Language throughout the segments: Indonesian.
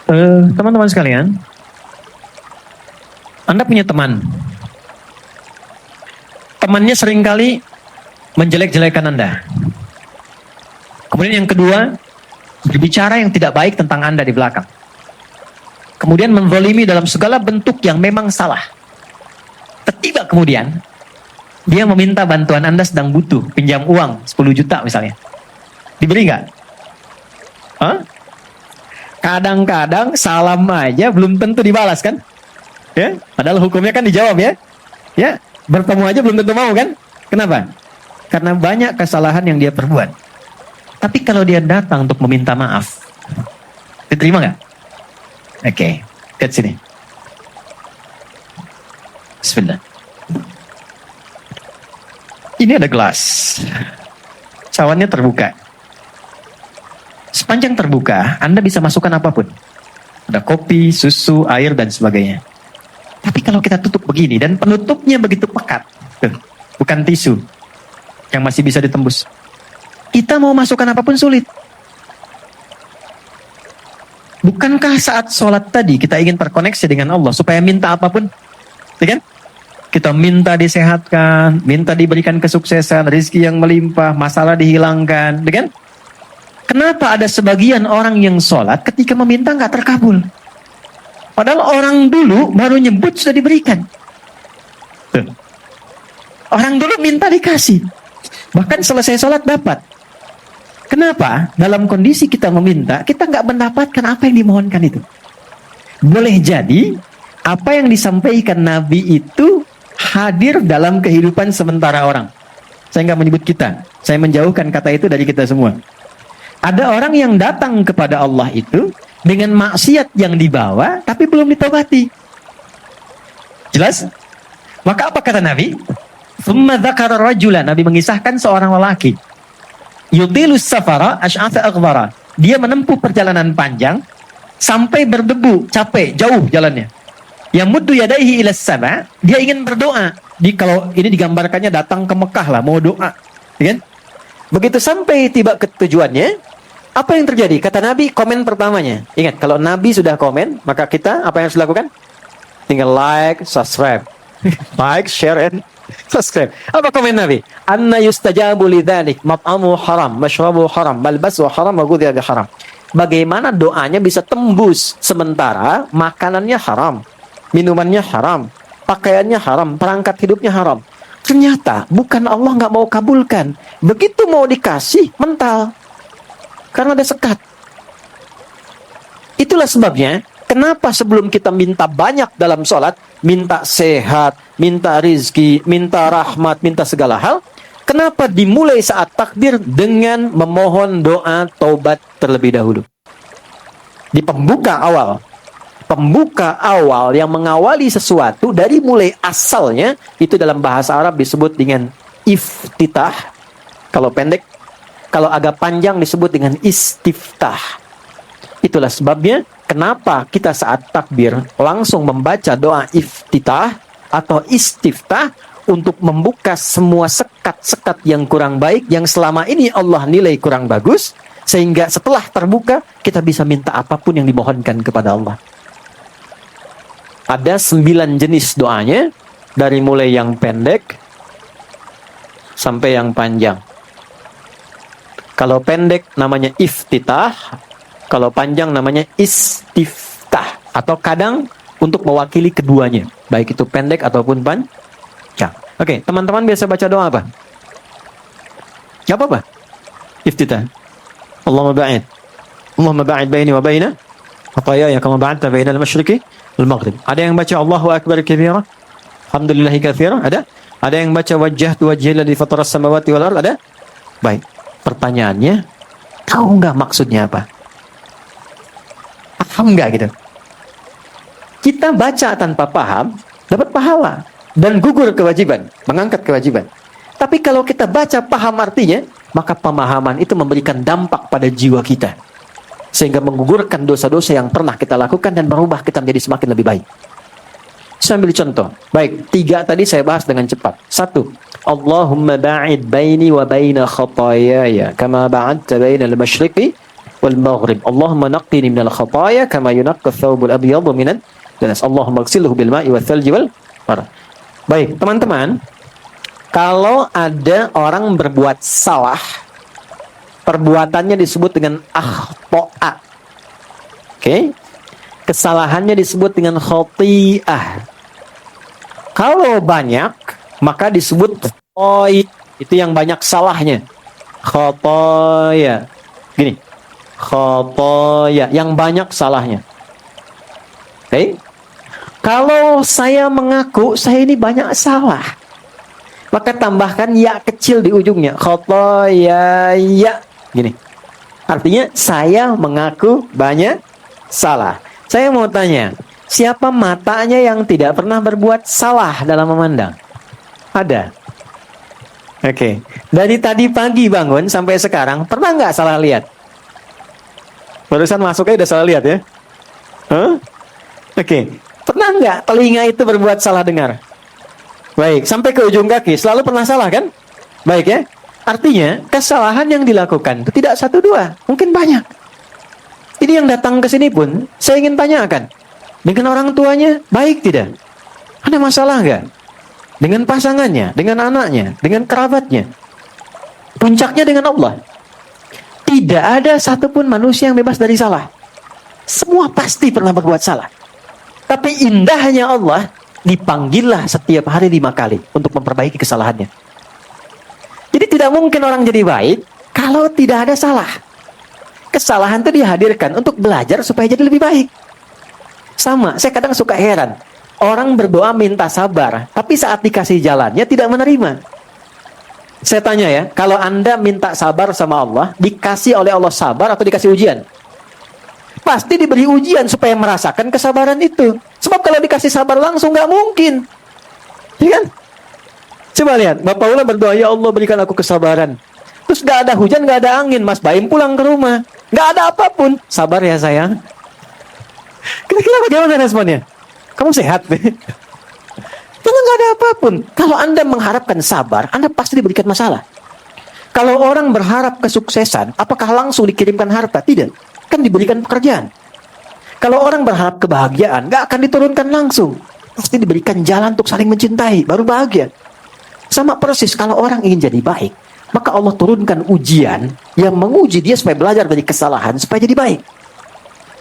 Teman-teman sekalian, Anda punya teman. Temannya seringkali menjelek-jelekan Anda. Kemudian yang kedua, berbicara yang tidak baik tentang Anda di belakang. Kemudian menzalimi dalam segala bentuk yang memang salah. Tiba kemudian, dia meminta bantuan Anda sedang butuh, pinjam uang 10 juta misalnya. Diberi nggak? Hah? Kadang-kadang salam aja belum tentu dibalas kan? Ya, padahal hukumnya kan dijawab ya. Ya, bertemu aja belum tentu mau kan? Kenapa? Karena banyak kesalahan yang dia perbuat. Tapi kalau dia datang untuk meminta maaf, diterima nggak? Oke, lihat sini. Bismillah. Ini ada gelas. Cawannya terbuka. Sepanjang terbuka, Anda bisa masukkan apapun. Ada kopi, susu, air, dan sebagainya. Tapi kalau kita tutup begini, dan penutupnya begitu pekat, bukan tisu, yang masih bisa ditembus. Kita mau masukkan apapun sulit. Bukankah saat sholat tadi, kita ingin terkoneksi dengan Allah, supaya minta apapun? Ya kan? Kita minta disehatkan, minta diberikan kesuksesan, rezeki yang melimpah, masalah dihilangkan, ya kan? Kenapa ada sebagian orang yang sholat ketika meminta nggak terkabul? Padahal orang dulu baru nyebut sudah diberikan. Tuh. Orang dulu minta dikasih. Bahkan selesai sholat dapat. Kenapa? Dalam kondisi kita meminta, kita nggak mendapatkan apa yang dimohonkan itu. Boleh jadi, apa yang disampaikan Nabi itu hadir dalam kehidupan sementara orang. Saya nggak menyebut kita. Saya menjauhkan kata itu dari kita semua. Ada orang yang datang kepada Allah itu dengan maksiat yang dibawa, tapi belum ditobati. Jelas? Maka apa kata Nabi? Thumma dzakara rajulan. Nabi mengisahkan seorang lelaki. Yutilus safara asy'atha aghbara. Dia menempuh perjalanan panjang sampai berdebu, capek, jauh jalannya. Yamuddu yadaihi ilas sama. Dia ingin berdoa. Kalau ini digambarkannya datang ke Mekah lah, mau doa. Ya kan? Begitu sampai tiba ke tujuannya, apa yang terjadi? Kata Nabi, komen pertamanya. Ingat, kalau Nabi sudah komen, maka kita apa yang harus dilakukan? Tinggal like, subscribe. Like, share, and subscribe. Apa komen Nabi? Anna yustajabu lidzalik, mat'amu haram, mashrabu haram, malbasu haram, wa ghudhiya bi haram. Bagaimana doanya bisa tembus sementara makanannya haram, minumannya haram, pakaiannya haram, perangkat hidupnya haram. Ternyata bukan Allah nggak mau kabulkan. Begitu mau dikasih, mental. Karena ada sekat. Itulah sebabnya, kenapa sebelum kita minta banyak dalam sholat, minta sehat, minta rizki, minta rahmat, minta segala hal, kenapa dimulai saat takbir dengan memohon doa taubat terlebih dahulu? Di pembuka awal. Pembuka awal yang mengawali sesuatu dari mulai asalnya, itu dalam bahasa Arab disebut dengan iftitah. Kalau pendek, kalau agak panjang disebut dengan istiftah. Itulah sebabnya kenapa kita saat takbir langsung membaca doa iftitah atau istiftah untuk membuka semua sekat-sekat yang kurang baik, yang selama ini Allah nilai kurang bagus, sehingga setelah terbuka kita bisa minta apapun yang dimohonkan kepada Allah. Ada 9 jenis doanya, dari mulai yang pendek sampai yang panjang. Kalau pendek namanya iftitah, kalau panjang namanya istiftah. Atau kadang untuk mewakili keduanya, baik itu pendek ataupun panjang. Oke, teman-teman biasa baca doa apa? Gak apa-apa. Iftitah. Allahumma ba'id baini wa baina khataayaaya kama ba'adta baina al-masyriqi al-maghrib. Ada yang baca Allahu akbar kabira, alhamdulillahi katsira? Ada yang baca wajjahtu wajhiya alladzi fatara as-samawati wal ardh? Ada? Baik. Pertanyaannya, tahu nggak maksudnya apa? Paham nggak gitu? Kita baca tanpa paham, dapat pahala dan gugur kewajiban, mengangkat kewajiban. Tapi kalau kita baca paham artinya, maka pemahaman itu memberikan dampak pada jiwa kita, sehingga menggugurkan dosa-dosa yang pernah kita lakukan dan merubah kita menjadi semakin lebih baik. Saya ambil contoh. Baik, 3 tadi saya bahas dengan cepat. 1. Allahumma ba'id baini wa baina khataayaya kama ba'adta baina al-masyriqi wal maghrib. Allahumma naqqini minal khataaya kama yunaqqa thawbul abyadu minad danas. Allahumma ighsilhu bil ma'i wal thalji wal barad. Baik, teman-teman, kalau ada orang berbuat salah, perbuatannya disebut dengan akhta'a. Oke? Kesalahannya disebut dengan khati'ah. Kalau banyak, maka disebut khoi. Itu yang banyak salahnya. Khotoya. Gini. Khotoya. Yang banyak salahnya. Oke? Kalau saya mengaku, saya ini banyak salah, maka tambahkan ya kecil di ujungnya. Khotoya ya. Gini. Artinya, saya mengaku banyak salah. Saya mau tanya, siapa matanya yang tidak pernah berbuat salah dalam memandang? Ada. Oke. Dari tadi pagi bangun sampai sekarang, pernah nggak salah lihat? Barusan masuknya udah salah lihat ya? Huh? Oke. Pernah nggak telinga itu berbuat salah dengar? Baik. Sampai ke ujung kaki, selalu pernah salah kan? Baik ya? Artinya, kesalahan yang dilakukan itu tidak satu dua, mungkin banyak. Ini yang datang ke sini pun, saya ingin tanyakan. Dengan orang tuanya, baik tidak? Ada masalah nggak? Dengan pasangannya, dengan anaknya, dengan kerabatnya. Puncaknya dengan Allah. Tidak ada satupun manusia yang bebas dari salah. Semua pasti pernah berbuat salah. Tapi indahnya Allah, dipanggillah setiap hari 5 kali untuk memperbaiki kesalahannya. Jadi tidak mungkin orang jadi baik kalau tidak ada salah. Kesalahan itu dihadirkan untuk belajar supaya jadi lebih baik. Sama, saya kadang suka heran. Orang berdoa minta sabar, tapi saat dikasih jalannya tidak menerima. Saya tanya ya, kalau Anda minta sabar sama Allah, dikasih oleh Allah sabar atau dikasih ujian? Pasti diberi ujian supaya merasakan kesabaran itu. Sebab kalau dikasih sabar langsung nggak mungkin. Ya kan? Coba lihat, Bapak Ula berdoa, ya Allah berikan aku kesabaran. Terus nggak ada hujan, nggak ada angin, Mas Baim pulang ke rumah. Nggak ada apapun. Sabar ya sayang. Kira-kira bagaimana responnya? Kamu sehat? Kalau nggak ada apapun. Kalau Anda mengharapkan sabar, Anda pasti diberikan masalah. Kalau orang berharap kesuksesan, apakah langsung dikirimkan harta? Tidak. Kan diberikan pekerjaan. Kalau orang berharap kebahagiaan, nggak akan diturunkan langsung. Pasti diberikan jalan untuk saling mencintai, baru bahagia. Sama persis kalau orang ingin jadi baik, maka Allah turunkan ujian yang menguji dia supaya belajar dari kesalahan, supaya jadi baik.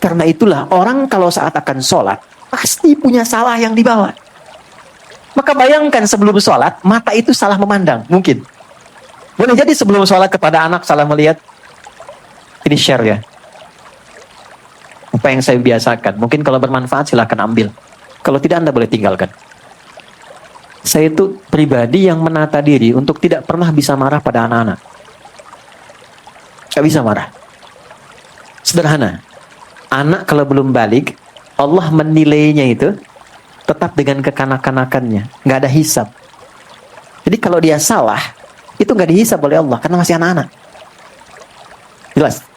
Karena itulah orang kalau saat akan sholat, pasti punya salah yang dibawa. Maka bayangkan sebelum sholat, mata itu salah memandang. Mungkin. Boleh jadi sebelum sholat kepada anak salah melihat. Ini share ya. Apa yang saya biasakan. Mungkin kalau bermanfaat silahkan ambil. Kalau tidak Anda boleh tinggalkan. Saya itu pribadi yang menata diri untuk tidak pernah bisa marah pada anak-anak. Gak bisa marah. Sederhana. Anak kalau belum balik, Allah menilainya itu tetap dengan kekanak-kanakannya. Gak ada hisab. Jadi kalau dia salah, itu gak dihisab oleh Allah karena masih anak-anak. Jelas?